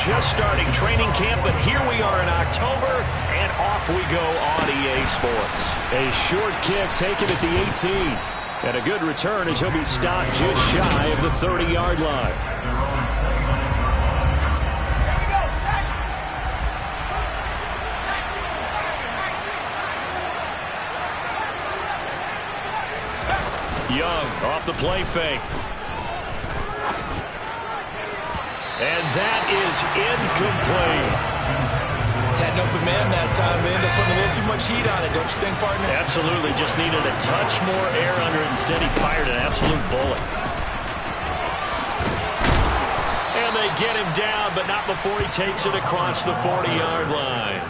just starting training camp, but here we are in October, and off we go on EA Sports. A short kick taken at the 18. And a good return as he'll be stopped just shy of the 30-yard line. Young off the play fake. And that is incomplete. Had an open man that time. They ended up putting a little too much heat on it, don't you think, partner? Absolutely. Just needed a touch more air under it. Instead, he fired an absolute bullet. And they get him down, but not before he takes it across the 40-yard line.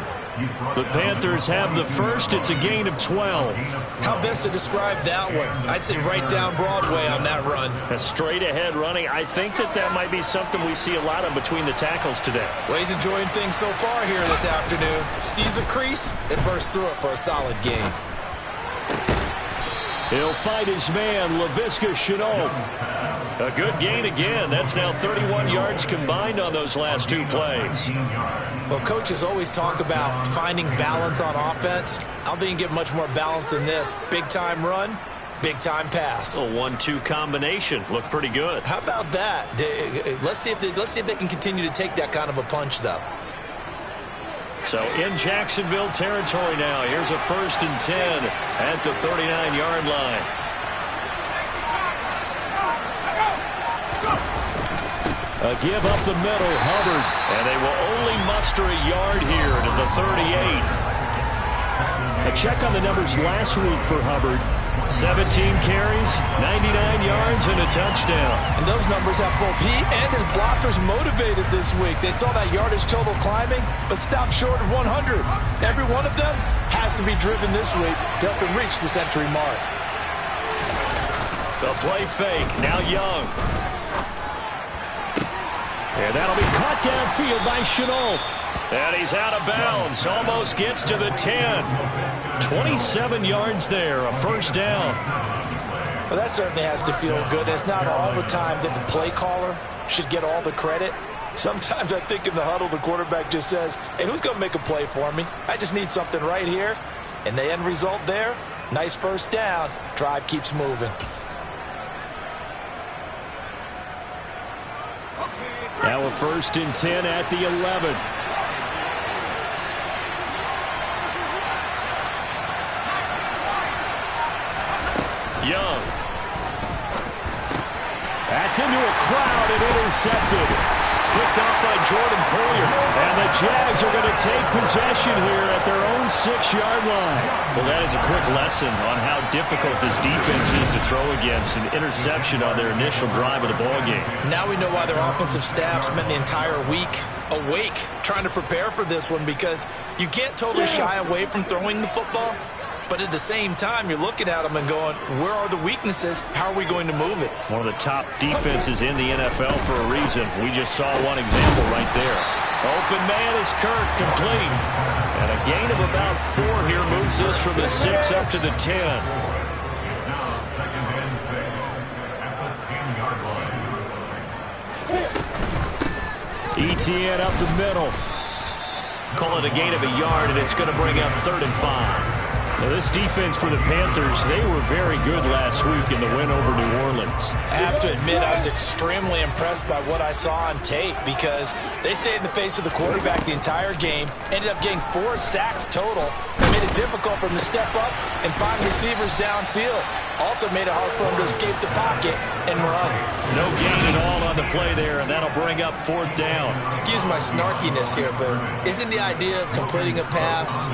The Panthers have the first. It's a gain of 12. How best to describe that one? I'd say right down Broadway on that run. A straight-ahead running. I think that might be something we see a lot of between the tackles today. Well, he's enjoying things so far here this afternoon. Sees a crease and bursts through it for a solid gain. He'll fight his man, Laviska Shenault. A good gain again. That's now 31 yards combined on those last two plays. Well, coaches always talk about finding balance on offense. I don't think you get much more balance than this. Big-time run, big-time pass. A 1-2 combination. Looked pretty good. How about that? Let's see if they can continue to take that kind of a punch, though. So in Jacksonville territory now. Here's a 1st and 10 at the 39-yard line. A give up the middle, Hubbard. And they will only muster a yard here to the 38. A check on the numbers last week for Hubbard. 17 carries, 99 yards, and a touchdown. And those numbers have both he and his blockers motivated this week. They saw that yardage total climbing, but stopped short of 100. Every one of them has to be driven this week to help him reach the century mark. The play fake, now Young. And that'll be caught downfield by Shenault. And he's out of bounds. Almost gets to the 10. 27 yards there, a 1st down. Well, that certainly has to feel good. It's not all the time that the play caller should get all the credit. Sometimes I think in the huddle, the quarterback just says, hey, who's going to make a play for me? I just need something right here. And the end result there, nice 1st down. Drive keeps moving. Now a 1st and 10 at the 11. Young. That's into a crowd and intercepted. Picked up by Jordan Poyer. And the Jags are going to take possession here at their own 6-yard line. Well, that is a quick lesson on how difficult this defense is to throw against. An interception on their initial drive of the ballgame. Now we know why their offensive staff spent the entire week awake trying to prepare for this one, because you can't totally shy away from throwing the football. But at the same time, you're looking at them and going, where are the weaknesses? How are we going to move it? One of the top defenses in the NFL for a reason. We just saw one example right there. Open man is Kirk, complete. And a gain of about 4 here moves us from the 6 up to the 10. ETN up the middle. Call it a gain of a yard, and it's going to bring up 3rd and 5. Now, this defense for the Panthers, they were very good last week in the win over New Orleans. I have to admit, I was extremely impressed by what I saw on tape, because they stayed in the face of the quarterback the entire game, ended up getting 4 sacks total, and made it difficult for him to step up and find receivers downfield. Also made it hard for him to escape the pocket and run. No gain at all on the play there, and that'll bring up 4th down. Excuse my snarkiness here, but isn't the idea of completing a pass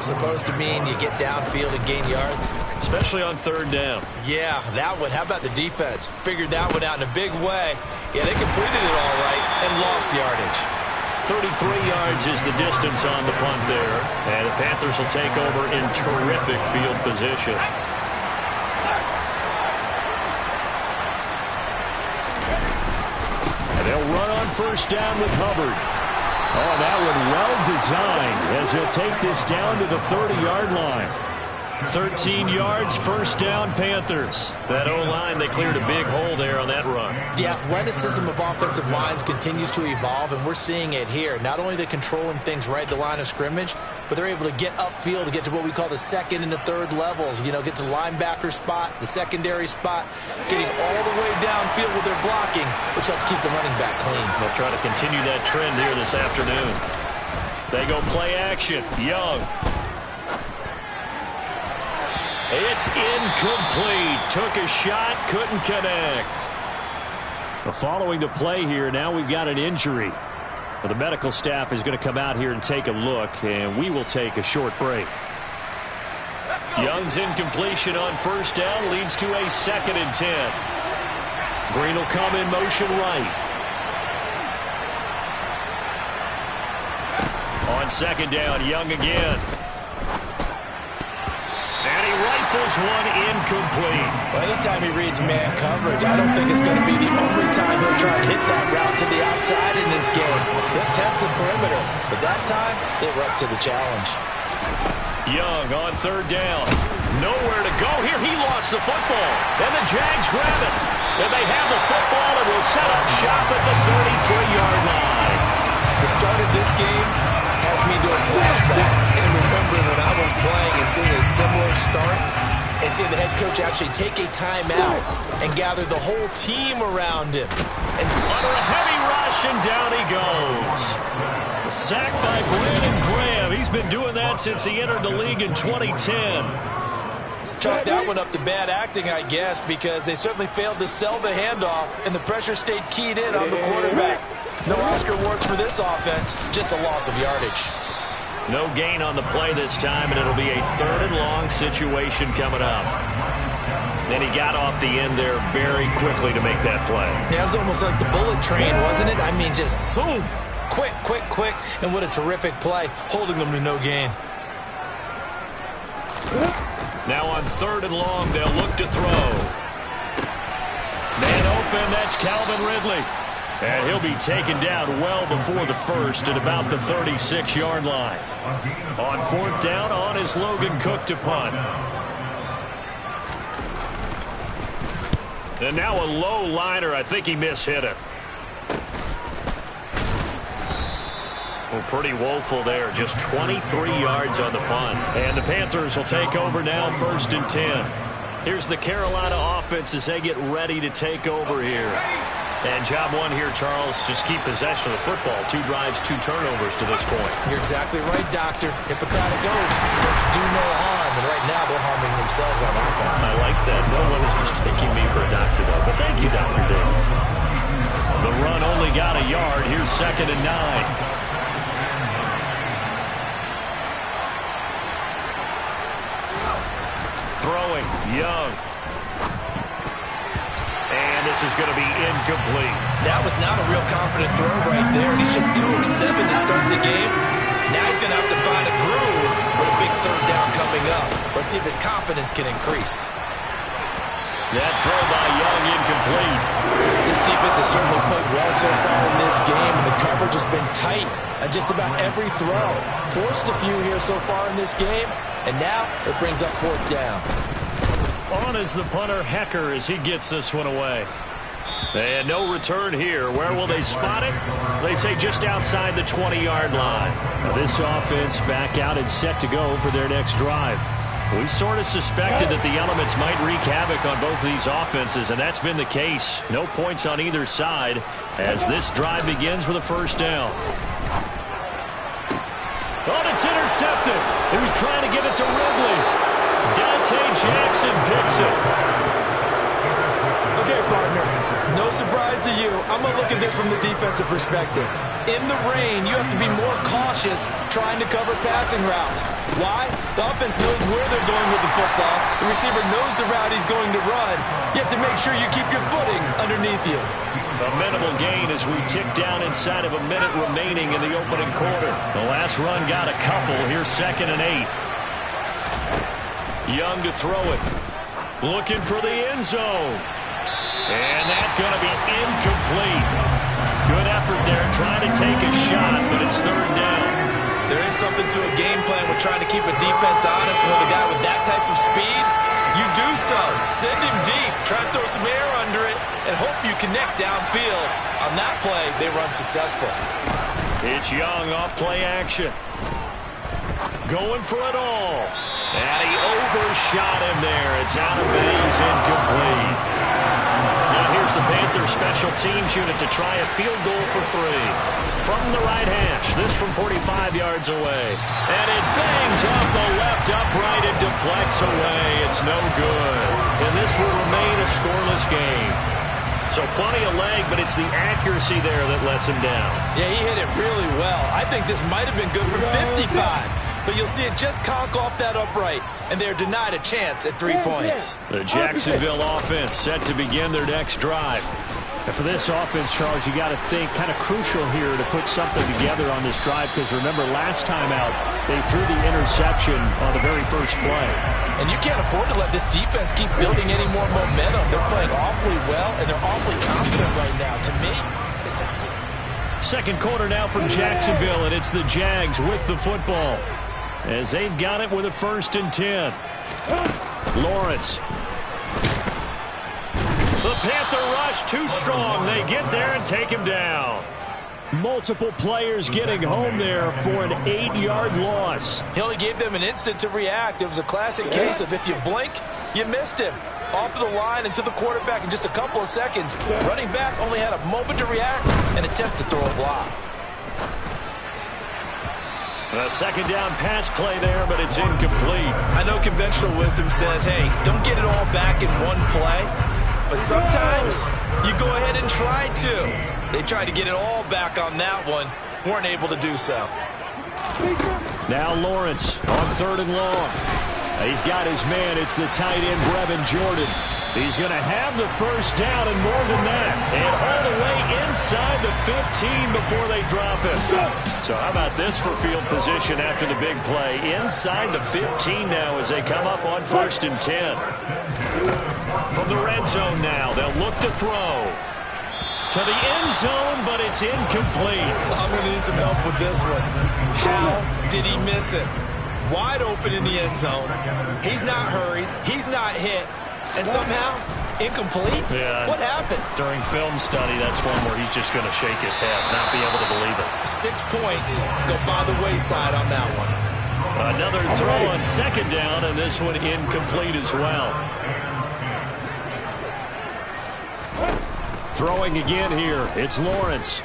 supposed to mean you get downfield and gain yards? Especially on 3rd down. Yeah, that one. How about the defense? Figured that one out in a big way. Yeah, they completed it all right and lost yardage. 33 yards is the distance on the punt there. And the Panthers will take over in terrific field position. And they'll run on 1st down with Hubbard. Oh, that one well designed as he'll take this down to the 30-yard line. 13 yards, first down, Panthers. That O-line, they cleared a big hole there on that run. The athleticism of offensive lines continues to evolve, and we're seeing it here. Not only are they controlling things right at the line of scrimmage, but they're able to get upfield to get to what we call the second and the third levels. You know, get to the linebacker spot, the secondary spot, getting all the way downfield with their blocking, which helps keep the running back clean. They'll try to continue that trend here this afternoon. They go play action. Young. It's incomplete. Took a shot, couldn't connect. Following the play here, now we've got an injury. Well, the medical staff is going to come out here and take a look, and we will take a short break. Young's incompletion on first down leads to a 2nd and 10. Green will come in motion right. On 2nd down, Young again. And he rifles one incomplete. Well, anytime he reads man coverage, I don't think it's going to be the only time he'll try to hit that route to the outside in this game. He'll test the perimeter, but that time, they were up to the challenge. Young on 3rd down. Nowhere to go here. He lost the football. And the Jags grab it. And they have the football and will set up shop at the 33-yard line. The start of this game has me doing flashbacks and remembering when I was playing and seeing a similar start and seeing the head coach actually take a timeout and gather the whole team around him. And under a heavy rush, and down he goes. A sack by Brandon Graham. He's been doing that since he entered the league in 2010. Chalk that one up to bad acting, I guess, because they certainly failed to sell the handoff, and the pressure stayed keyed in on the quarterback. No Oscar awards for this offense, just a loss of yardage. No gain on the play this time, and it'll be a 3rd and long situation coming up. Then he got off the end there very quickly to make that play. Yeah, it was almost like the bullet train, wasn't it? I mean, just zoom, quick, quick, quick, and what a terrific play, holding them to no gain. Now on 3rd and long, they'll look to throw. Man open, that's Calvin Ridley. And he'll be taken down well before the 1st at about the 36-yard line. On 4th down, on is Logan Cook to punt. And now a low liner. I think he mishit it. Well, pretty woeful there. Just 23 yards on the punt. And the Panthers will take over now, 1st and 10. Here's the Carolina offense as they get ready to take over here. And job one here, Charles, just keep possession of the football. 2 drives, 2 turnovers to this point. You're exactly right, Doctor. Hippocratic oath. First, do no harm. And right now, they're harming themselves on offense. I like that. No one is mistaking me for a doctor, though. But thank you, Dr. Davis. The run only got a yard. Here's 2nd and 9. Throwing, Young. And this is going to be incomplete. That was not a real confident throw right there. He's just 2 of 7 to start the game. Now he's going to have to find a groove with a big 3rd down coming up. Let's see if his confidence can increase. That throw by Young incomplete. This defense has certainly played well so far in this game, and the coverage has been tight on just about every throw. Forced a few here so far in this game, and now it brings up 4th down. On is the punter, Hecker, as he gets this one away. And no return here. Where will they spot it? They say just outside the 20-yard line. Now this offense back out and set to go for their next drive. We sort of suspected that the elements might wreak havoc on both of these offenses, and that's been the case. No points on either side as this drive begins with a 1st down. Oh, it's intercepted. He was trying to give it to Ridley. Dante Jackson picks it. Okay, partner, no surprise to you. I'm going to look at this from the defensive perspective. In the rain, you have to be more cautious trying to cover passing routes. Why? The offense knows where they're going with the football. The receiver knows the route he's going to run. You have to make sure you keep your footing underneath you. A minimal gain as we tick down inside of a minute remaining in the opening quarter. The last run got a couple. Here's 2nd and 8. Young to throw it. Looking for the end zone. And that's going to be incomplete. Good effort there trying to take a shot, but it's 3rd down. There is something to a game plan with trying to keep a defense honest. With a guy with that type of speed, you do so. Send him deep, try to throw some air under it, and hope you connect downfield. On that play, they run successful. It's Young off play action. Going for it all. And he overshot him there. It's out of bounds, incomplete. Now here's the Panthers special teams unit to try a field goal for 3. From the right hash, this from 45 yards away. And it bangs off the left upright and deflects away. It's no good. And this will remain a scoreless game. So plenty of leg, but it's the accuracy there that lets him down. Yeah, he hit it really well. I think this might have been good from 55. But you'll see it just conk off that upright, and they're denied a chance at 3 points. The Jacksonville offense set to begin their next drive. And for this offense, Charles, you got to think kind of crucial here to put something together on this drive, because remember last time out, they threw the interception on the very first play. And you can't afford to let this defense keep building any more momentum. They're playing awfully well, and they're awfully confident right now. To me, it's time to... Second quarter now from Jacksonville, and it's the Jags with the football, as they've got it with a 1st and 10. Lawrence. The Panther rush too strong. They get there and take him down. Multiple players getting home there for an 8-yard loss. He only gave them an instant to react. It was a classic case of if you blink, you missed him. Off of the line and to the quarterback in just a couple of seconds. Running back only had a moment to react and attempt to throw a block. A second down pass play there, but it's incomplete. I know conventional wisdom says, hey, don't get it all back in one play. But sometimes you go ahead and try to. They tried to get it all back on that one. Weren't able to do so. Now Lawrence on 3rd and long. He's got his man. It's the tight end, Brevin Jordan. He's going to have the first down and more than that. And all the way inside the 15 before they drop it. So how about this for field position after the big play? Inside the 15 now as they come up on 1st and 10. From the red zone now, they'll look to throw. To the end zone, but it's incomplete. I'm going to need some help with this one. How did he miss it? Wide open in the end zone. He's not hurried. He's not hit. And somehow, incomplete? Yeah. What happened? During film study, that's one where he's just going to shake his head, not be able to believe it. 6 points go by the wayside on that one. Another throw on 2nd down, and this one incomplete as well. Throwing again here, it's Lawrence.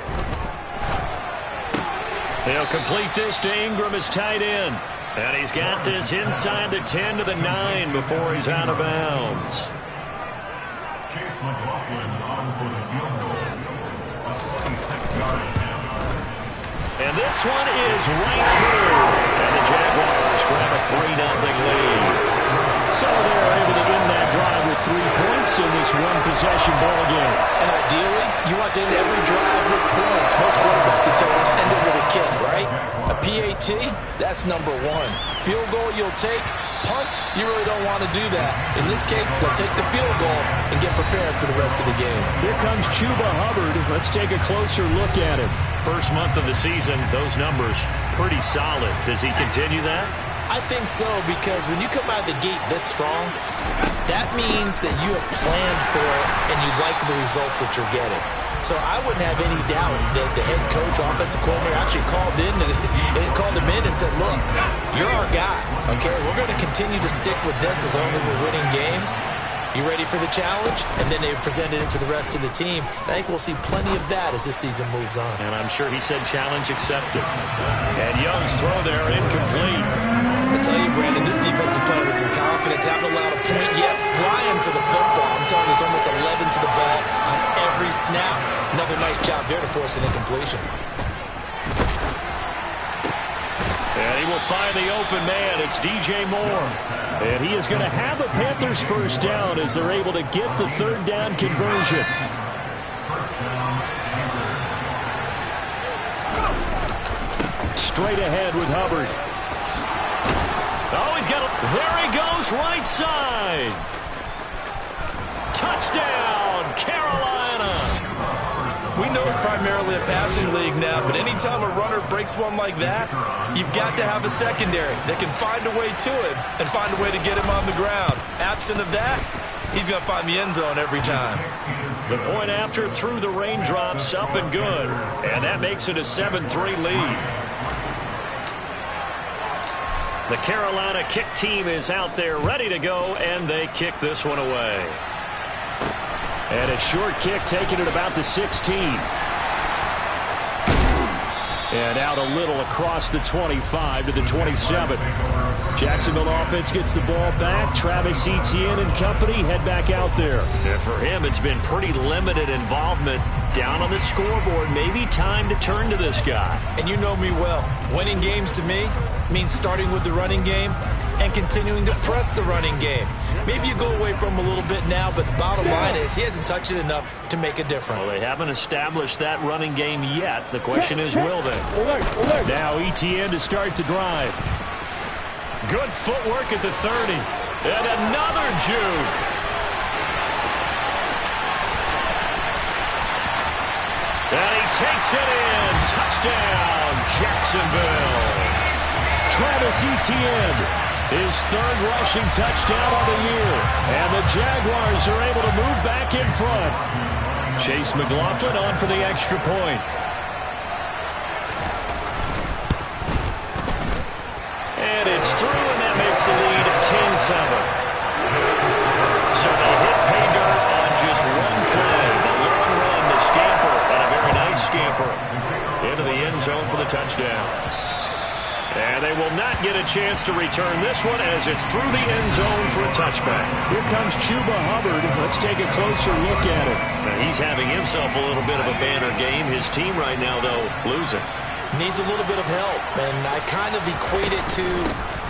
They'll complete this to Ingram as tight end. And he's got this inside the 10 to the 9 before he's out of bounds. And this one is right through. And the Jaguars grab a 3-0 lead. So they're able to end that drive with 3 points in this one-possession ball game. And ideally, you want to end every drive with points. Most quarterbacks would tell us end it with a kick, right? A PAT, that's number 1. Field goal you'll take. Punts, you really don't want to do that. In this case, they'll take the field goal and get prepared for the rest of the game. Here comes Chuba Hubbard. Let's take a closer look at him. First month of the season, those numbers pretty solid. Does he continue that? I think so, because when you come out of the gate this strong, that means that you have planned for it and you like the results that you're getting. So I wouldn't have any doubt that the head coach, offensive coordinator, actually called him in and said, look, you're our guy, okay? We're going to continue to stick with this as long as we're winning games. You ready for the challenge? And then they presented it to the rest of the team. I think we'll see plenty of that as this season moves on. And I'm sure he said challenge accepted. And Young's throw there incomplete. I tell you, Brandon, this defense is playing with some confidence. Haven't allowed a point yet. Flying to the football. I'm telling you, there's almost 11 to the ball on every snap. Another nice job there to force an incompletion. And he will find the open man. It's DJ Moore. And he is going to have a Panthers first down as they're able to get the 3rd down conversion. Straight ahead with Hubbard. Oh, he's got a... There he goes, right side. Touchdown, Carolina. We know it's primarily a passing league now, but anytime a runner breaks one like that, you've got to have a secondary that can find a way to him and find a way to get him on the ground. Absent of that, he's going to find the end zone every time. The point after through the raindrops, up and good. And that makes it a 7-3 lead. The Carolina kick team is out there ready to go, and they kick this one away. And a short kick taken at about the 16. And out a little across the 25 to the 27. Jacksonville offense gets the ball back. Travis Etienne and company head back out there. And for him, it's been pretty limited involvement. Down on the scoreboard, maybe time to turn to this guy. And you know me well. Winning games to me means starting with the running game and continuing to press the running game. Maybe you go away from him a little bit now, but the bottom line is he hasn't touched it enough to make a difference. Well, they haven't established that running game yet. The question is, will they? Now Etienne to start the drive. Good footwork at the 30. And another juke. And he takes it in. Touchdown, Jacksonville. Travis Etienne. His third rushing touchdown of the year. And the Jaguars are able to move back in front. Chase McLaughlin on for the extra point. And it's through, and that makes the lead 10-7. So they hit pay dirt on just one play. The long run, the scamper, and a very nice scamper into the end zone for the touchdown. And they will not get a chance to return this one as it's through the end zone for a touchback. Here comes Chuba Hubbard. Let's take a closer look at it. Now, he's having himself a little bit of a banner game. His team right now, though, losing. Needs a little bit of help, and I kind of equate it to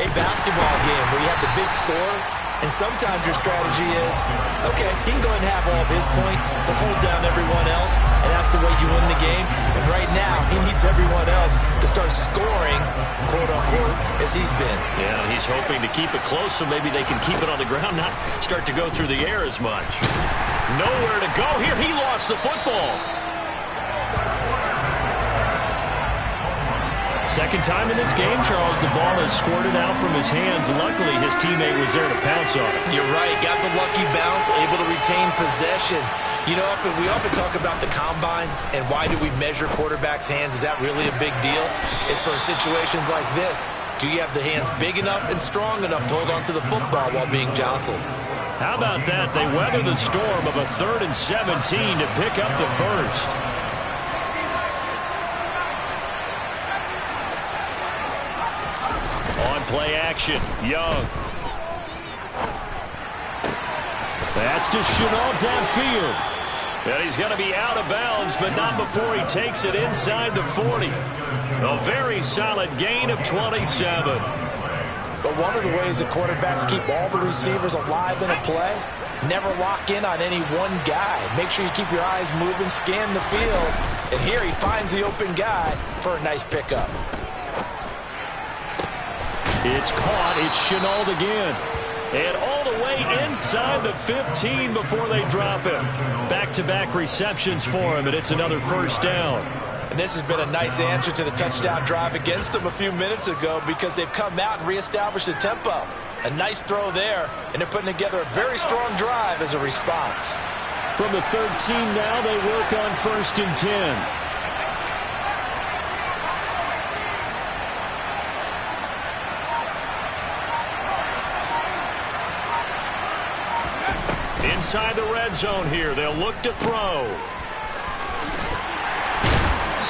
a basketball game where you have the big score, and sometimes your strategy is, okay, he can go ahead and have all of his points. Let's hold down everyone else, and that's the way you win the game. And right now, he needs everyone else to start scoring, quote-unquote, as he's been. Yeah, he's hoping to keep it close so maybe they can keep it on the ground, not start to go through the air as much. Nowhere to go here. He lost the football. Second time in this game, Charles, the ball has squirted out from his hands. Luckily, his teammate was there to pounce on it. You're right. Got the lucky bounce, able to retain possession. You know, we often talk about the combine and why do we measure quarterbacks' hands. Is that really a big deal? It's for situations like this. Do you have the hands big enough and strong enough to hold on to the football while being jostled? How about that? They weather the storm of a 3rd and 17 to pick up the first. Play action. Young. That's to Chenault downfield. And he's going to be out of bounds, but not before he takes it inside the 40. A very solid gain of 27. But one of the ways the quarterbacks keep all the receivers alive in a play, never lock in on any one guy. Make sure you keep your eyes moving, scan the field. And here he finds the open guy for a nice pickup. It's caught. It's Chenault again. And all the way inside the 15 before they drop him. Back-to-back receptions for him, and it's another first down. And this has been a nice answer to the touchdown drive against them a few minutes ago because they've come out and reestablished the tempo. A nice throw there, and they're putting together a very strong drive as a response. From the 13 now, they work on 1st and 10. Inside the red zone here, they'll look to throw.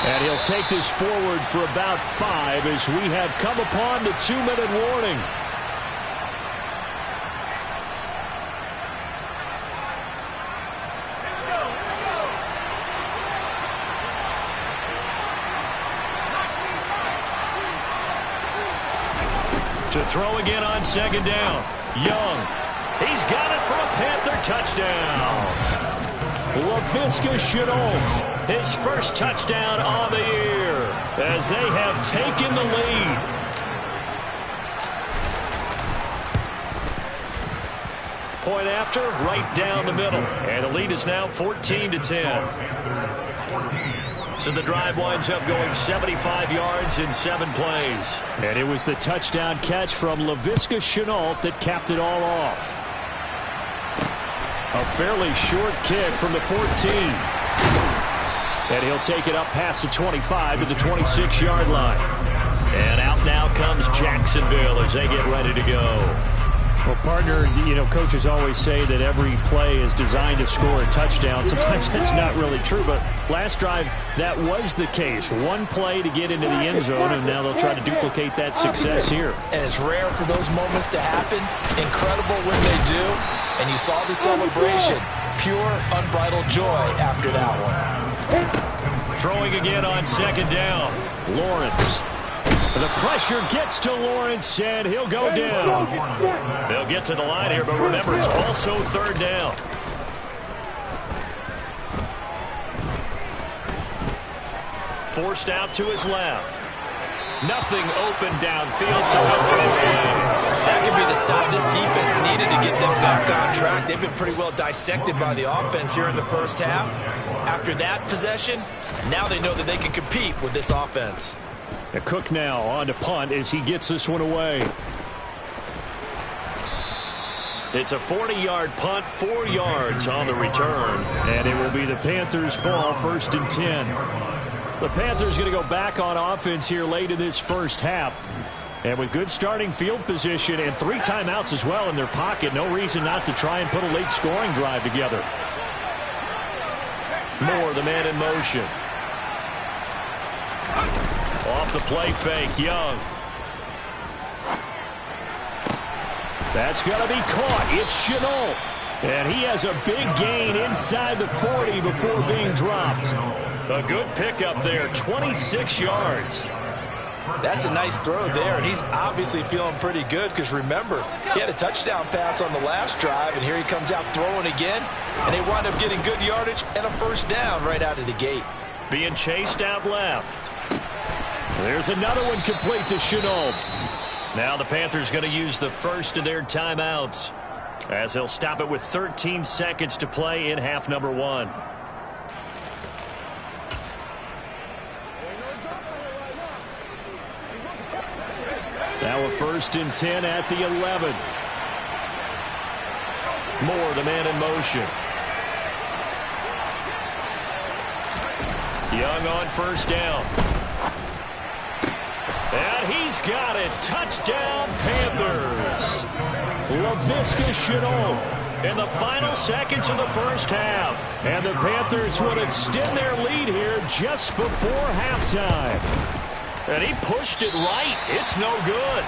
And he'll take this forward for about 5 as we have come upon the 2-minute warning. To throw again on 2nd down. Young. He's got it for a Panther touchdown. Laviska Shenault, his first touchdown on the year as they have taken the lead. Point after, right down the middle. And the lead is now 14-10. So the drive winds up going 75 yards in 7 plays. And it was the touchdown catch from Laviska Shenault that capped it all off. A fairly short kick from the 14. And he'll take it up past the 25 to the 26-yard line. And out now comes Jacksonville as they get ready to go. Well, partner, coaches always say that every play is designed to score a touchdown. Sometimes that's not really true, but last drive, that was the case. One play to get into the end zone, and now they'll try to duplicate that success here. And it's rare for those moments to happen. Incredible when they do. And you saw the celebration. Pure, unbridled joy after that one. Throwing again on second down. Lawrence. The pressure gets to Lawrence, and he'll go down. They'll get to the line here, but remember, it's also third down. Forced out to his left. Nothing open downfield, so he'll throw it in. That could be the stop this defense needed to get them back on track. They've been pretty well dissected by the offense here in the first half. After that possession, now they know that they can compete with this offense. Cook now on to punt as he gets this one away. It's a 40-yard punt, 4 yards on the return. And it will be the Panthers' ball, 1st and 10. The Panthers going to go back on offense here late in this first half. And with good starting field position and 3 timeouts as well in their pocket, no reason not to try and put a late scoring drive together. Moore, the man in motion. Off the play fake, Young. That's going to be caught. It's Shenault. And he has a big gain inside the 40 before being dropped. A good pickup there, 26 yards. That's a nice throw there, and he's obviously feeling pretty good because, remember, he had a touchdown pass on the last drive, and here he comes out throwing again, and they wind up getting good yardage and a first down right out of the gate. Being chased out left. There's another one complete to Shenault. Now the Panthers going to use the first of their timeouts as they'll stop it with 13 seconds to play in half number 1. Now a 1st and 10 at the 11. Moore, the man in motion. Young on first down. And he's got it. Touchdown, Panthers. Laviska Shenault in the final seconds of the first half. And the Panthers will extend their lead here just before halftime. And he pushed it right. It's no good.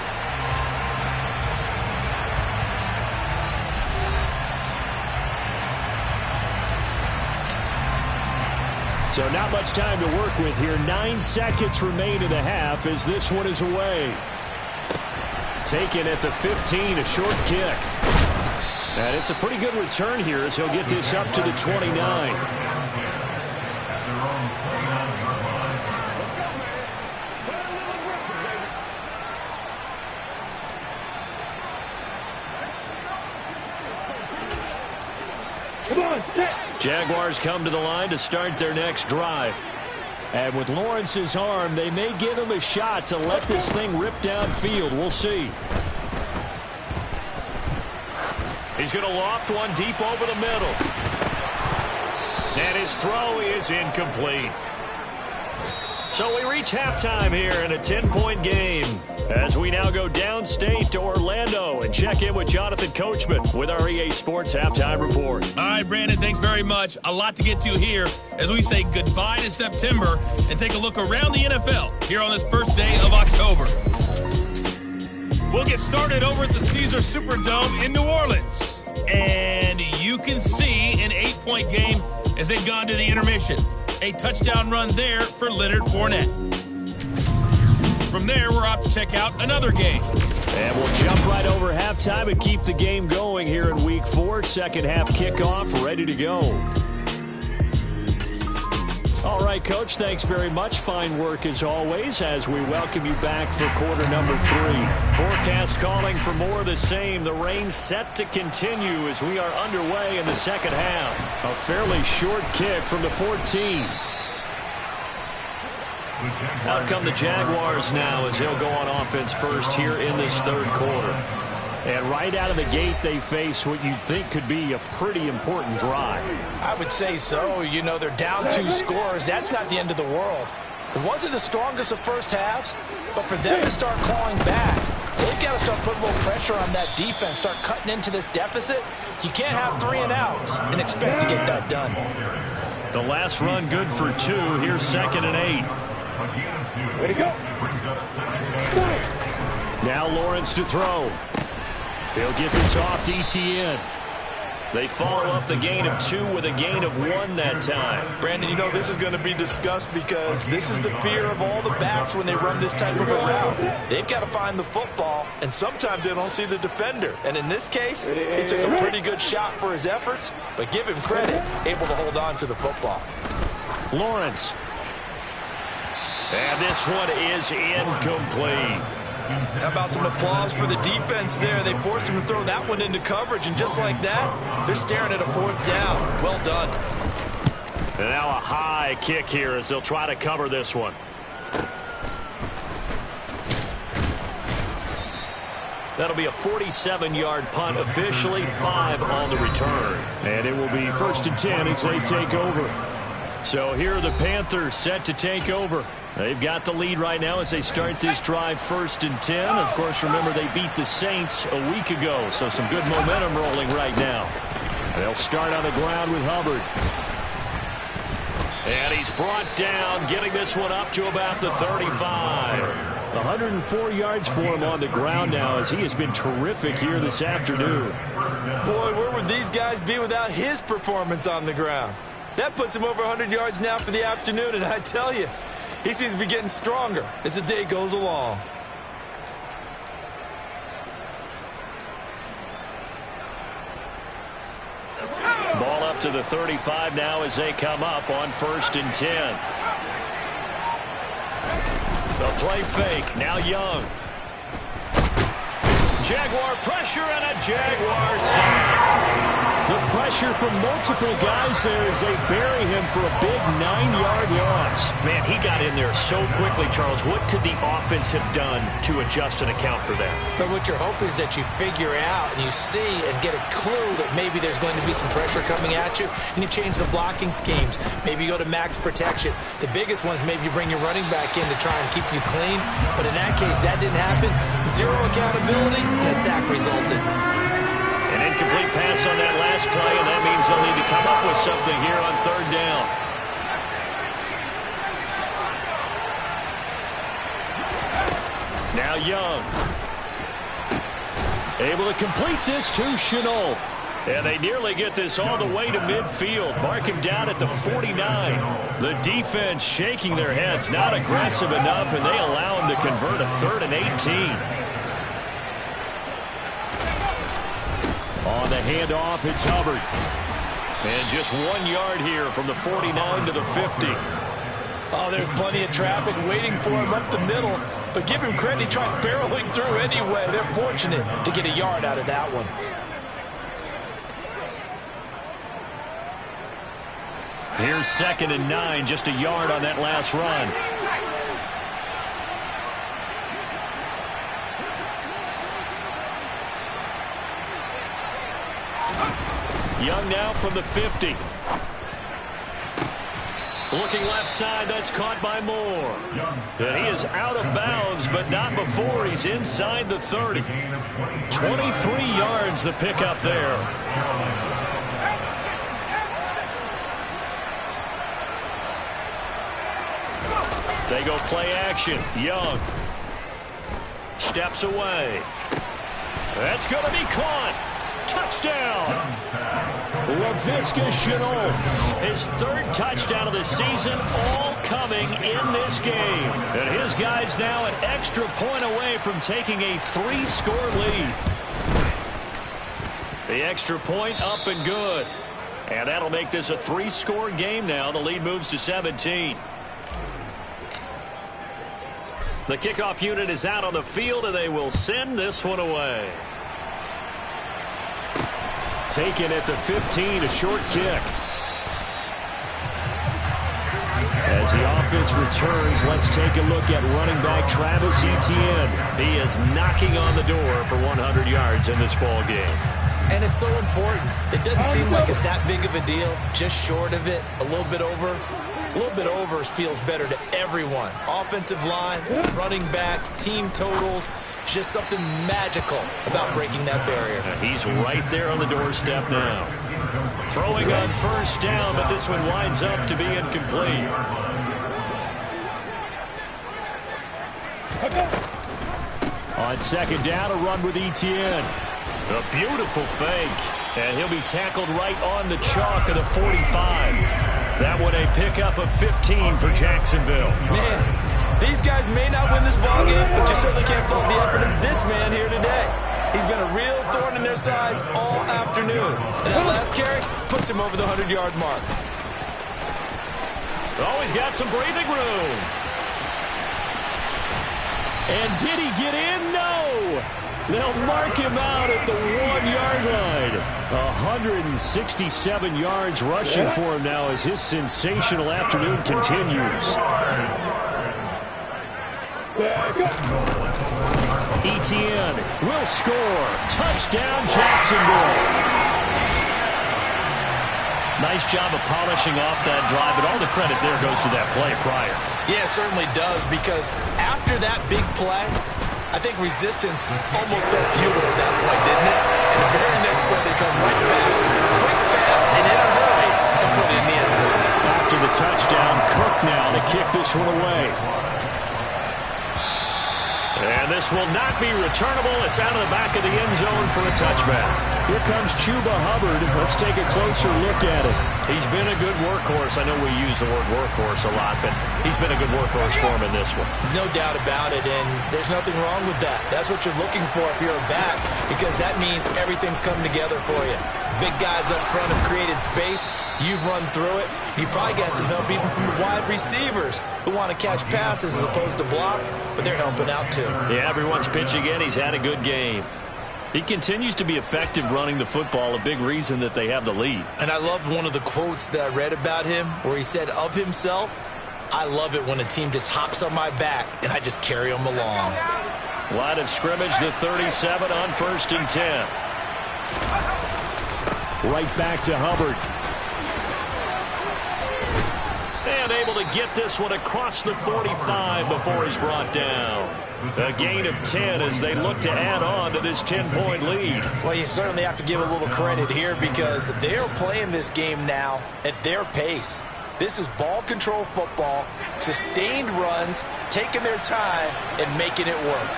So not much time to work with here. 9 seconds remain in the half as this one is away. Taken at the 15, a short kick. And it's a pretty good return here as he'll get this up to the 29. Jaguars come to the line to start their next drive. And with Lawrence's arm, they may give him a shot to let this thing rip downfield. We'll see. He's going to loft one deep over the middle. And his throw is incomplete. So we reach halftime here in a 10-point game as we now go downstate to Orlando and check in with Jonathan Coachman with our EA Sports Halftime Report. All right, Brandon, thanks very much. A lot to get to here as we say goodbye to September and take a look around the NFL here on this first day of October. We'll get started over at the Caesars Superdome in New Orleans. And you can see an 8-point game as they've gone to the intermission. A touchdown run there for Leonard Fournette. From there, we're off to check out another game. And we'll jump right over halftime and keep the game going here in Week 4. Second half kickoff, ready to go. All right, Coach, thanks very much. Fine work as always as we welcome you back for quarter number 3. Forecast calling for more of the same. The rain set to continue as we are underway in the second half. A fairly short kick from the 14. Out come the Jaguars now as they'll go on offense first here in this third quarter. And right out of the gate, they face what you think could be a pretty important drive. I would say so. You know, they're down 2 scores. That's not the end of the world. It wasn't the strongest of first halves, but for them to start clawing back, they've got to start putting a little pressure on that defense, start cutting into this deficit. You can't have 3 and outs and expect to get that done. The last run good for 2. Here's 2nd and 8. Way to go. Now Lawrence to throw. He'll get this off to Etienne. They follow up the gain of 2 with a gain of 1 that time. Brandon, you know this is going to be discussed because this is the fear of all the backs when they run this type of a route. They've got to find the football, and sometimes they don't see the defender. And in this case, he took a pretty good shot for his efforts, but give him credit, able to hold on to the football. Lawrence. And this one is incomplete. How about some applause for the defense there? They forced him to throw that one into coverage, and just like that, they're staring at a 4th down. Well done. And now a high kick here as they'll try to cover this one. That'll be a 47-yard punt, officially 5 on the return. And it will be 1st and 10 as they take over. So here are the Panthers set to take over. They've got the lead right now as they start this drive 1st and 10. Of course, remember they beat the Saints a week ago, so some good momentum rolling right now. They'll start on the ground with Hubbard. And he's brought down, getting this one up to about the 35. 104 yards for him on the ground now as he has been terrific here this afternoon. Boy, where would these guys be without his performance on the ground? That puts him over 100 yards now for the afternoon, and I tell you, he seems to be getting stronger as the day goes along. Ball up to the 35 now as they come up on 1st and 10. The play fake. Now Young. Jaguar pressure and a Jaguar sack. The pressure from multiple guys there as they bury him for a big 9-yard loss. Man, he got in there so quickly, Charles. What could the offense have done to adjust and account for that? But what you're hoping is that you figure out and you see and get a clue that maybe there's going to be some pressure coming at you, and you change the blocking schemes. Maybe you go to max protection. The biggest one is maybe you bring your running back in to try and keep you clean. But in that case, that didn't happen. 0 accountability, and a sack resulted. An incomplete pass on that last play, and that means they'll need to come up with something here on 3rd down. Now Young. Able to complete this to Chenault. And they nearly get this all the way to midfield. Mark him down at the 49. The defense shaking their heads, not aggressive enough, and they allow him to convert a 3rd and 18. On the handoff, it's Hubbard. And just 1 yard here from the 49 to the 50. Oh, there's plenty of traffic waiting for him up the middle. But give him credit, he tried barreling through anyway. They're fortunate to get a yard out of that one. Here's 2nd and 9, just a yard on that last run. Young now from the 50. Looking left side, that's caught by Moore. And he is out of bounds, but not before he's inside the 30. 23 yards the pickup there. They go play action. Young steps away. That's going to be caught. Touchdown. LaVisca Chenault. His 3rd touchdown of the season, all coming in this game. And his guys now an extra point away from taking a 3-score lead. The extra point up and good. And that'll make this a 3-score game now. The lead moves to 17. The kickoff unit is out on the field, and they will send this one away. Taken at the 15, a short kick. As the offense returns, let's take a look at running back Travis Etienne. He is knocking on the door for 100 yards in this ball game. And it's so important. It doesn't seem like it's that big of a deal. Just short of it, a little bit over. A little bit over feels better to everyone. Offensive line, running back, team totals. Just something magical about breaking that barrier. He's right there on the doorstep now. Throwing on first down, but this one winds up to be incomplete. On second down, a run with Etienne. A beautiful fake. And he'll be tackled right on the chalk of the 45. That one a pickup of 15 for Jacksonville. Man, these guys may not win this ballgame, but you certainly can't fault the effort of this man here today. He's been a real thorn in their sides all afternoon. And that last carry puts him over the 100-yard mark. Always got some breathing room. And did he get in? No! They'll mark him out at the 1-yard line. 167 yards rushing for him now as his sensational afternoon continues. Etienne will score. Touchdown, Jacksonville. Nice job of polishing off that drive, but all the credit there goes to that play prior. Yeah, it certainly does, because after that big play, I think resistance almost felt futile at that point, didn't it? And the very next play, they come right back, quick, fast, and in a hurry, and put it in the end zone. After the touchdown, Cook now to kick this one away. And this will not be returnable. It's out of the back of the end zone for a touchback. Here comes Chuba Hubbard. Let's take a closer look at it. He's been a good workhorse. I know we use the word workhorse a lot, but he's been a good workhorse for him in this one. No doubt about it, and there's nothing wrong with that. That's what you're looking for if you're a back, because that means everything's coming together for you. Big guys up front have created space. You've run through it. You've probably got some help even from the wide receivers who want to catch passes as opposed to block, but they're helping out too. Yeah, everyone's pitching in. He's had a good game. He continues to be effective running the football, a big reason that they have the lead. And I love one of the quotes that I read about him where he said of himself, "I love it when a team just hops on my back and I just carry them along." Line of scrimmage, the 37 on 1st and 10. Right back to Hubbard. And able to get this one across the 45 before he's brought down. A gain of 10 as they look to add on to this 10-point lead. Well, you certainly have to give a little credit here because they're playing this game now at their pace. This is ball control football, sustained runs, taking their time and making it work.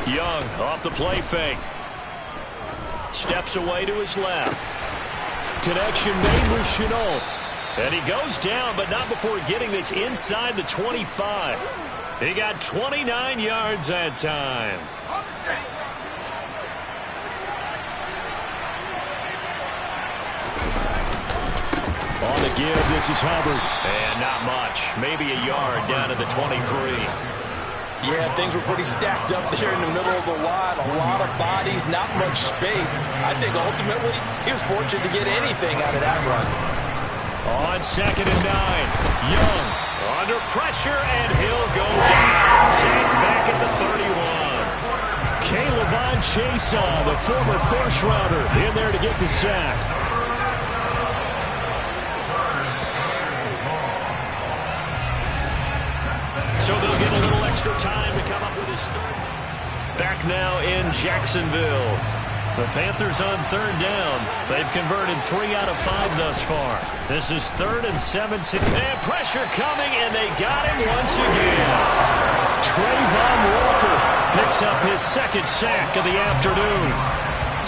Young off the play fake. Steps away to his left. Connection made with Chenault. And he goes down, but not before getting this inside the 25. He got 29 yards that time. On the give, this is Hubbard. And not much. Maybe a yard down to the 23. Yeah, things were pretty stacked up there in the middle of the line. A lot of bodies, not much space. I think ultimately he was fortunate to get anything out of that run. On 2nd and 9, Young under pressure, and he'll go down. Sacked back at the 31. Caleb Chason, the former first-rounder, in there to get the sack. So they'll get a little extra time to come up with his third. Back now in Jacksonville. The Panthers on 3rd down. They've converted 3 out of 5 thus far. This is 3rd and 17. And pressure coming, and they got him once again. Trayvon Walker picks up his 2nd sack of the afternoon.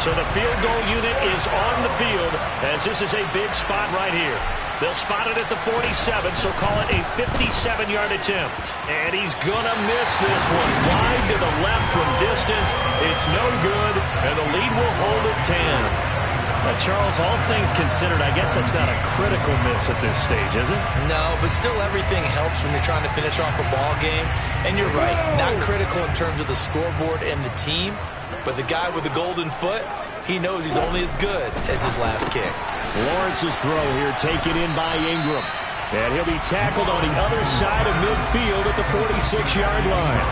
So the field goal unit is on the field as this is a big spot right here. They'll spot it at the 47, so call it a 57-yard attempt. And he's going to miss this one. Wide to the left from distance. It's no good, and the lead will hold at 10. A Charles, all things considered, I guess that's not a critical miss at this stage, is it? No, but still everything helps when you're trying to finish off a ball game. And you're right, not critical in terms of the scoreboard and the team, but the guy with the golden foot, he knows he's only as good as his last kick. Lawrence's throw here taken in by Ingram. And he'll be tackled on the other side of midfield at the 46-yard line.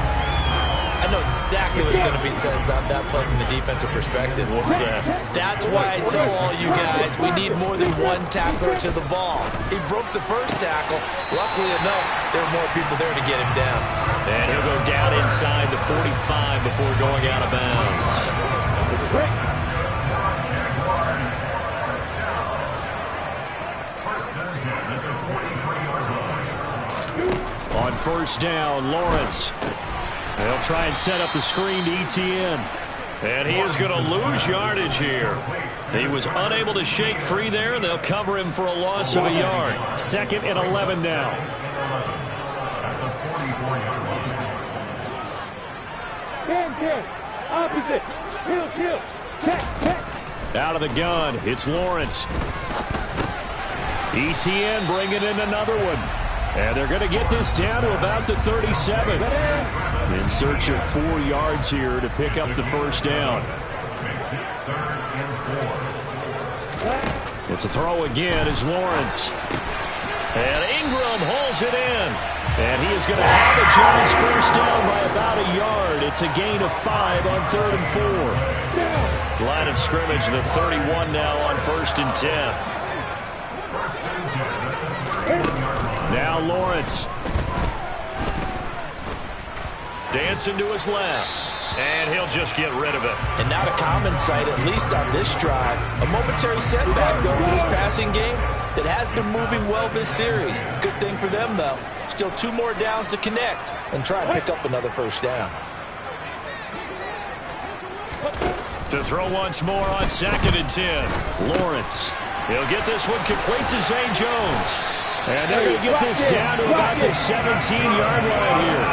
I know exactly what's going to be said about that play from the defensive perspective. What's that? That's why I tell all you guys we need more than one tackler to the ball. He broke the first tackle. Luckily enough, there were more people there to get him down. And he'll go down inside the 45 before going out of bounds. On first down, Lawrence. They'll try and set up the screen to ETN. And he is going to lose yardage here. He was unable to shake free there, and they'll cover him for a loss of a yard. 2nd and 11 now. Opposite. Kill. Check. Out of the gun, it's Lawrence. ETN bringing in another one. And they're going to get this down to about the 37. In search of 4 yards here to pick up the first down. It's a throw again as Lawrence. And Ingram holds it in. And he is going to have the Giants first down by about a yard. It's a gain of 5 on 3rd and 4. Line of scrimmage, the 31 now on 1st and 10. Now Lawrence. Dancing to his left. And he'll just get rid of it. And not a common sight, at least on this drive. A momentary setback, though, for this passing game that has been moving well this series. Good thing for them, though. Still 2 more downs to connect and try and pick up another first down. To throw once more on 2nd and 10. Lawrence. He'll get this one complete to Zay Jones. And they're going to get this down to about the 17-yard line here.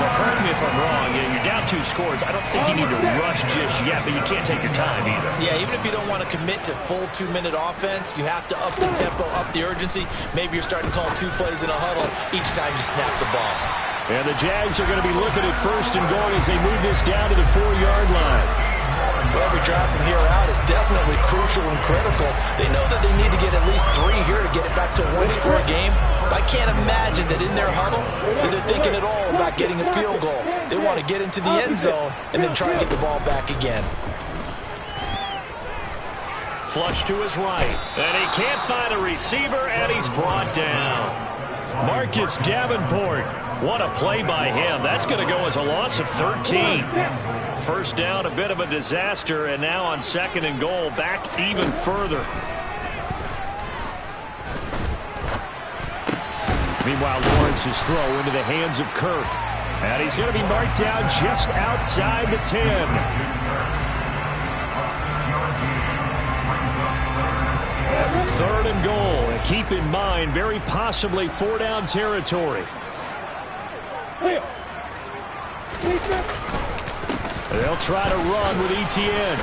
Now, correct me if I'm wrong. You're down 2 scores. I don't think you need to rush just yet, but you can't take your time either. Yeah, even if you don't want to commit to full 2-minute offense, you have to up the tempo, up the urgency. Maybe you're starting to call 2 plays in a huddle each time you snap the ball. And the Jags are going to be looking at 1st and goal as they move this down to the 4-yard line. Well, every drive from here out is definitely crucial and critical. They know that they need to get at least 3 here to get it back to a 1-score game. But I can't imagine that in their huddle that they're thinking at all about getting a field goal. They want to get into the end zone and then try to get the ball back again. Flush to his right. And he can't find a receiver, and he's brought down. Marcus Davenport. What a play by him. That's going to go as a loss of 13. First down, a bit of a disaster, and now on 2nd and goal, back even further. Meanwhile, Lawrence's throw into the hands of Kirk. And he's going to be marked down just outside the 10. Third and goal. And keep in mind, very possibly 4-down territory. They'll try to run with ETN.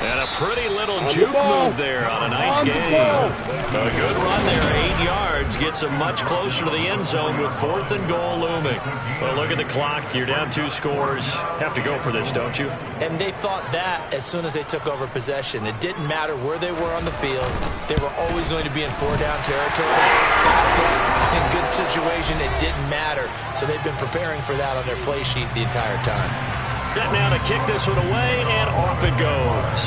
And a pretty little juke move there on a nice game. A good run there, 8 yards, gets them much closer to the end zone with 4th and goal looming. Well, look at the clock. You're down 2 scores. Have to go for this, don't you? And they thought that as soon as they took over possession. It didn't matter where they were on the field. They were always going to be in 4-down territory. Backed up, in good situation, it didn't matter. So they've been preparing for that on their play sheet the entire time. Set now to kick this one away, and off it goes.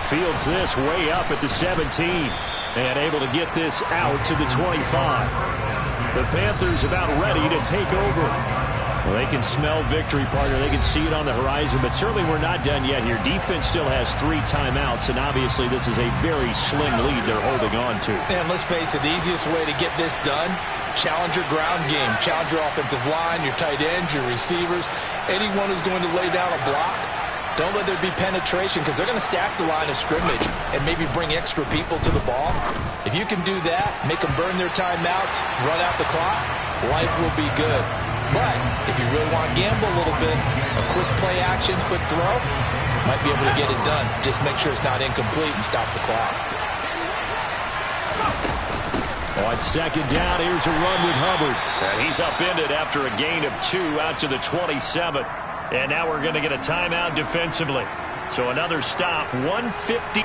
Fields this way up at the 17, and able to get this out to the 25. The Panthers about ready to take over. Well, they can smell victory, partner. They can see it on the horizon, but certainly we're not done yet here. Defense still has 3 timeouts, and obviously this is a very slim lead they're holding on to. And let's face it, the easiest way to get this done, challenge your ground game. Challenge your offensive line, your tight ends, your receivers, anyone who's going to lay down a block. Don't let there be penetration because they're going to stack the line of scrimmage and maybe bring extra people to the ball. If you can do that, make them burn their timeouts, run out the clock, life will be good. But if you really want to gamble a little bit, a quick play action, quick throw, might be able to get it done. Just make sure it's not incomplete and stop the clock. On second down, here's a run with Hubbard. And he's upended after a gain of 2 out to the 27. And now we're going to get a timeout defensively. So another stop, 150.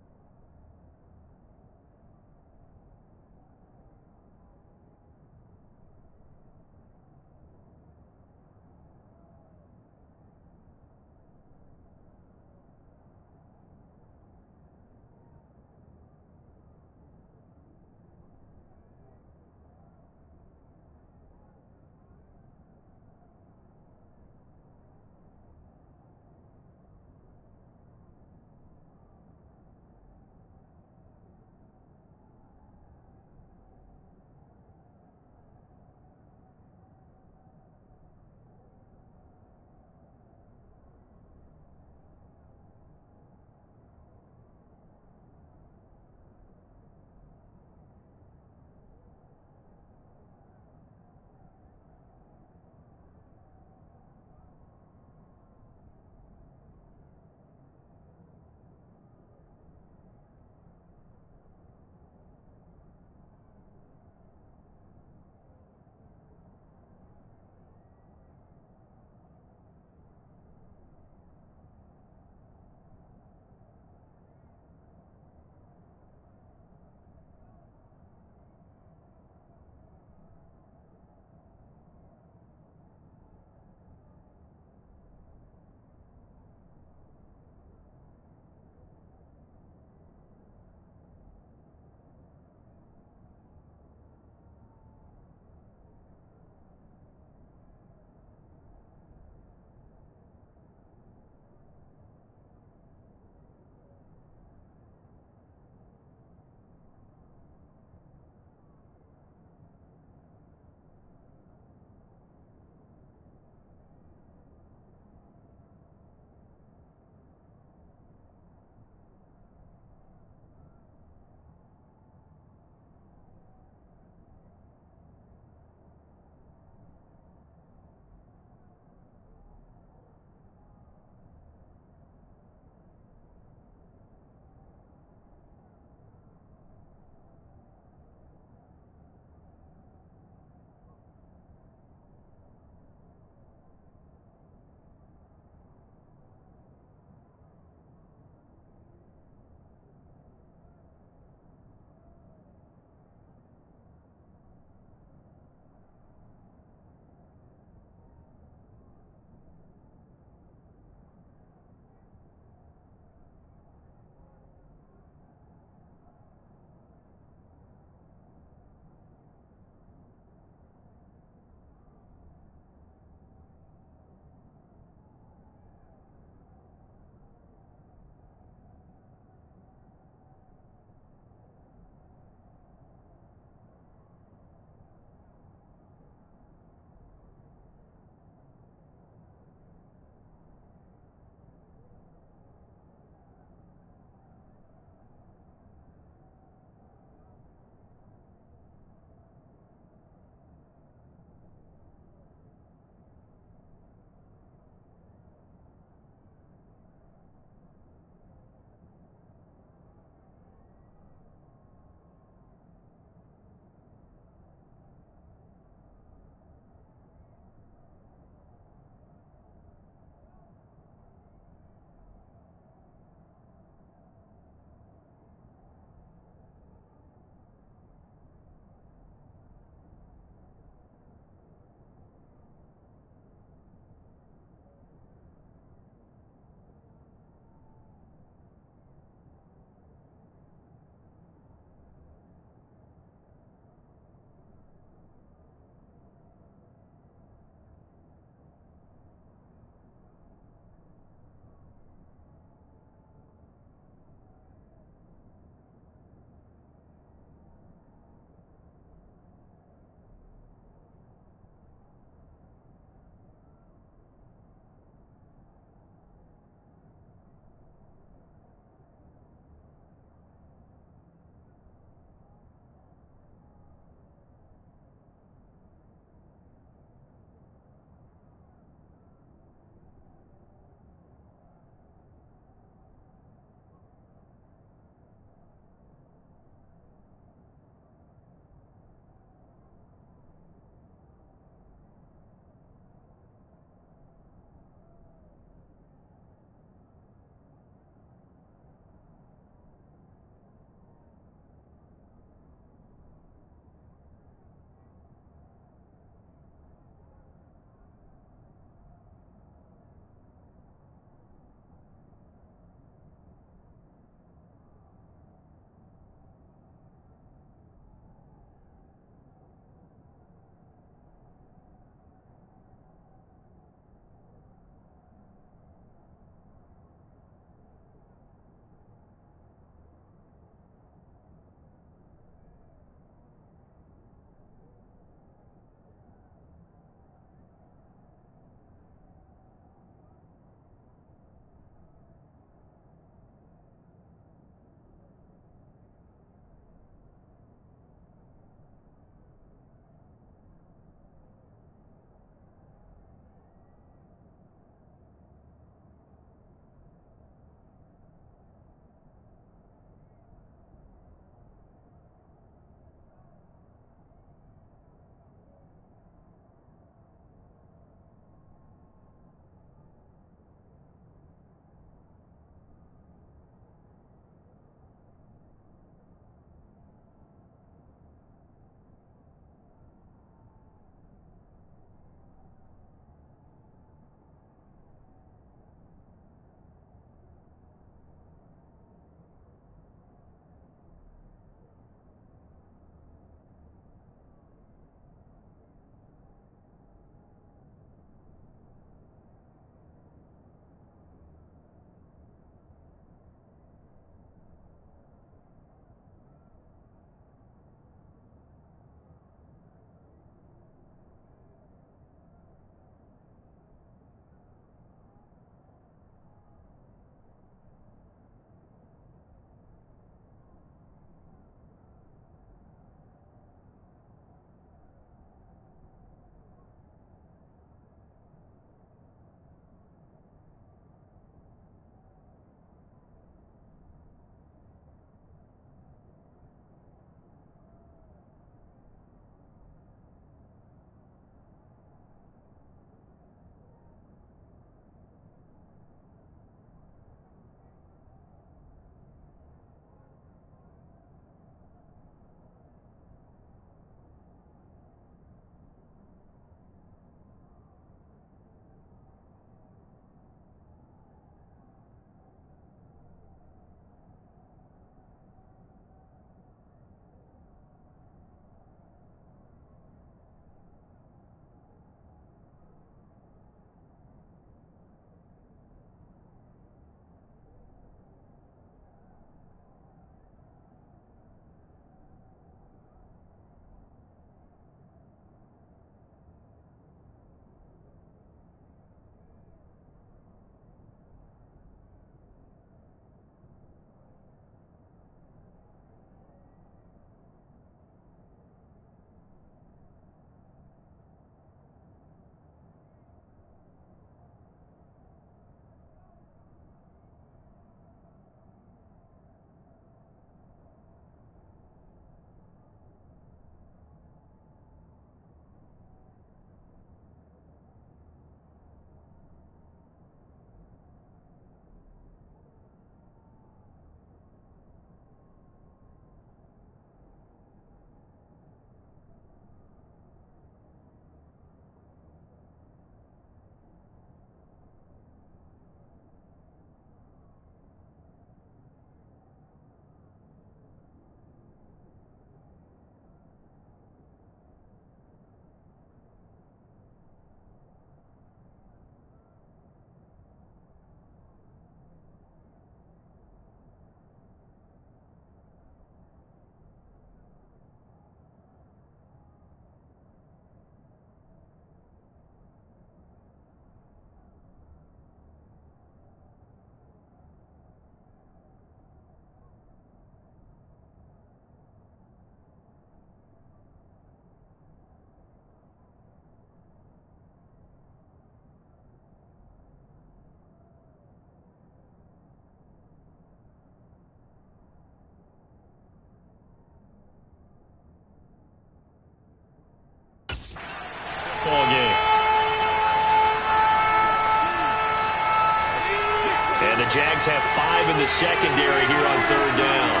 And the Jags have 5 in the secondary here on 3rd down.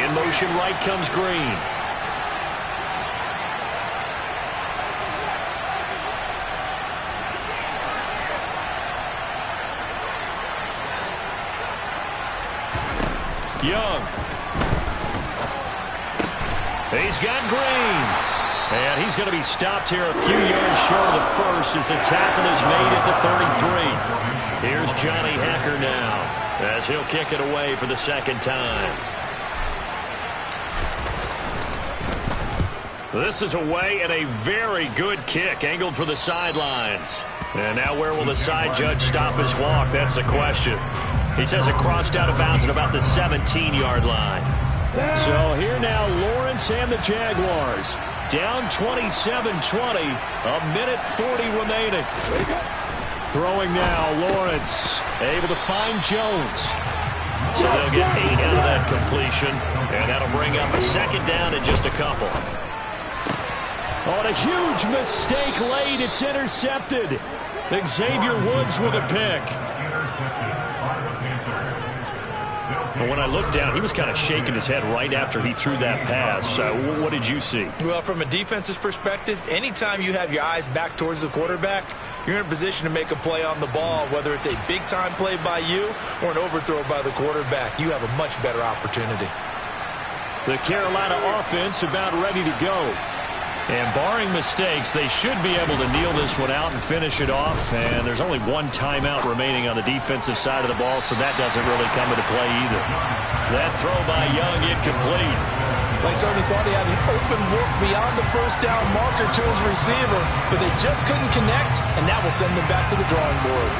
In motion right comes Green. Young. He's got Green. And he's going to be stopped here a few yards short of the first as the tackle is made at the 33. Here's Johnny Hacker now as he'll kick it away for the second time. This is away and a very good kick angled for the sidelines. And now where will the side judge stop his walk? That's the question. He says it crossed out of bounds at about the 17-yard line. So here now Lawrence and the Jaguars. Down 27-20, a minute 40 remaining. Throwing now, Lawrence able to find Jones. So they'll get 8 out of that completion, and that'll bring up a second down in just a couple. On a huge mistake late, it's intercepted. Xavier Woods with a pick. But when I looked down, he was kind of shaking his head right after he threw that pass. What did you see? Well, from a defense's perspective, anytime you have your eyes back towards the quarterback, you're in a position to make a play on the ball, whether it's a big-time play by you or an overthrow by the quarterback. You have a much better opportunity. The Carolina offense about ready to go. And barring mistakes, they should be able to kneel this one out and finish it off. And there's only one timeout remaining on the defensive side of the ball, so that doesn't really come into play either. That throw by Young incomplete. They certainly thought he had an open look beyond the first down marker to his receiver, but they just couldn't connect, and that will send them back to the drawing board.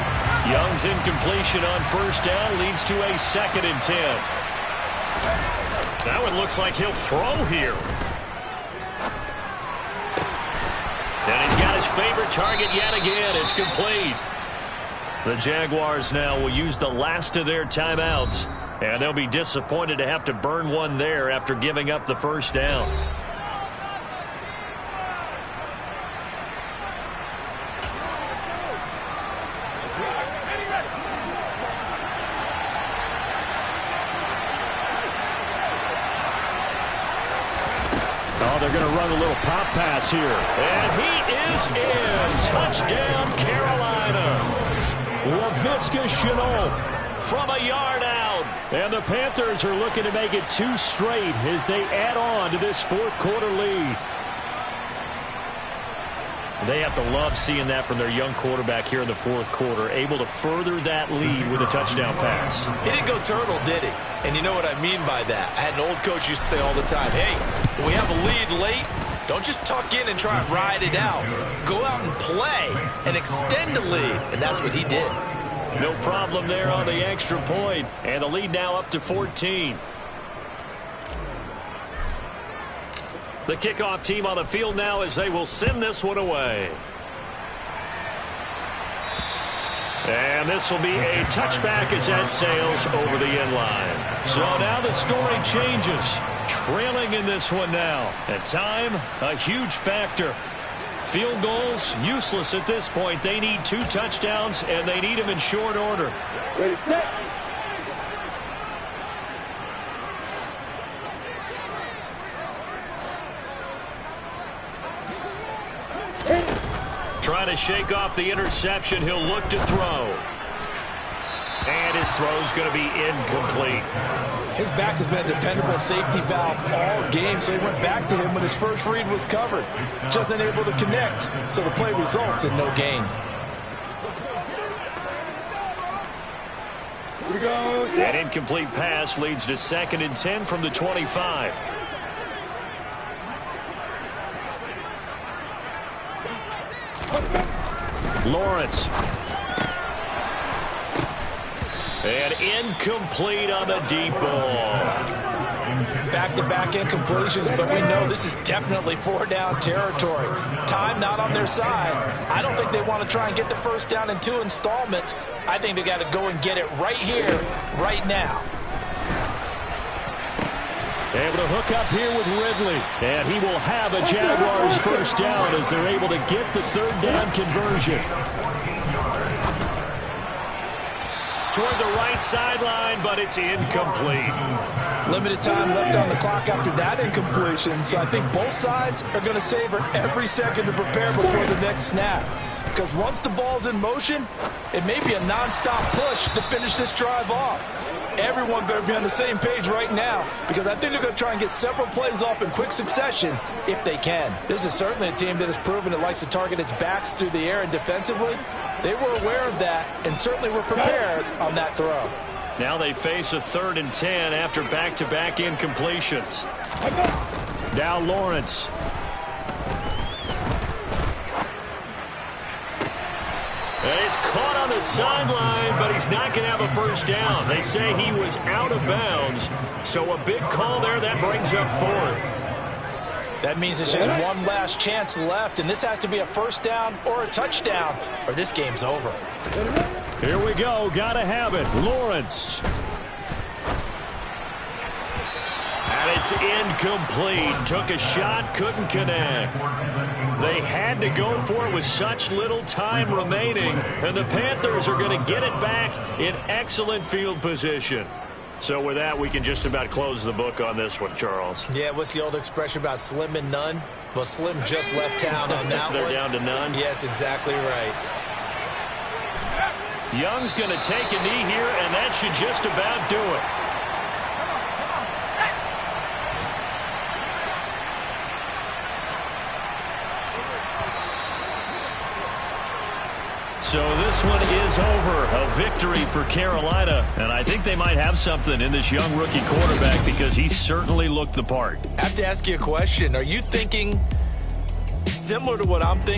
Young's incompletion on first down leads to a 2nd and 10. That one looks like he'll throw here. And he's got his favorite target yet again. It's complete. The Jaguars now will use the last of their timeouts. And they'll be disappointed to have to burn one there after giving up the first down. They're going to run a little pop pass here. And he is in. Touchdown, Carolina. Laviska Shenault from a yard out. And the Panthers are looking to make it 2 straight as they add on to this 4th quarter lead. They have to love seeing that from their young quarterback here in the 4th quarter, able to further that lead with a touchdown pass. He didn't go turtle, did he? And you know what I mean by that. I had an old coach used to say all the time, hey, when we have a lead late, don't just tuck in and try and ride it out. Go out and play and extend the lead. And that's what he did. No problem there on the extra point. And the lead now up to 14. The kickoff team on the field now as they will send this one away. And this will be a touchback as that sails over the end line. So now the story changes. Trailing in this one now. At time, a huge factor. Field goals, useless at this point. They need 2 touchdowns, and they need them in short order. Ready, set. Trying to shake off the interception. He'll look to throw. And his throw's going to be incomplete. His back has been a dependable safety valve all game, so he went back to him when his first read was covered. Just unable to connect, so the play results in no gain. Here we go. An incomplete pass leads to 2nd and 10 from the 25. Lawrence. And incomplete on the deep ball. Back-to-back incompletions, but we know this is definitely 4-down territory. Time not on their side. I don't think they want to try and get the first down in 2 installments. I think they got to go and get it right here, right now. Able to hook up here with Ridley. And he will have a Jaguars first down as they're able to get the 3rd down conversion. toward the right sideline, but it's incomplete. Limited time left on the clock after that incompletion, so I think both sides are going to savor every second to prepare before the next snap. Because once the ball's in motion, it may be a nonstop push to finish this drive off. Everyone better be on the same page right now, because I think they're going to try and get several plays off in quick succession if they can. This is certainly a team that has proven it likes to target its backs through the air and defensively. They were aware of that and certainly were prepared on that throw. Now they face a 3rd and 10 after back-to-back incompletions. Now Lawrence. And he's caught on the sideline, but he's not going to have a first down. They say he was out of bounds, so a big call there. That brings up 4th. That means it's just one last chance left, and this has to be a first down or a touchdown, or this game's over. Here we go. Got to have it. Lawrence. And it's incomplete. Took a shot, couldn't connect. They had to go for it with such little time remaining, and the Panthers are going to get it back in excellent field position. So with that, we can just about close the book on this one, Charles. Yeah, what's the old expression about slim and none? Well, Slim just left town on that They're one. down to none? Yes, exactly right. Young's going to take a knee here, and that should just about do it. So this one is over. A victory for Carolina. And I think they might have something in this young rookie quarterback because he certainly looked the part. I have to ask you a question. Are you thinking similar to what I'm thinking?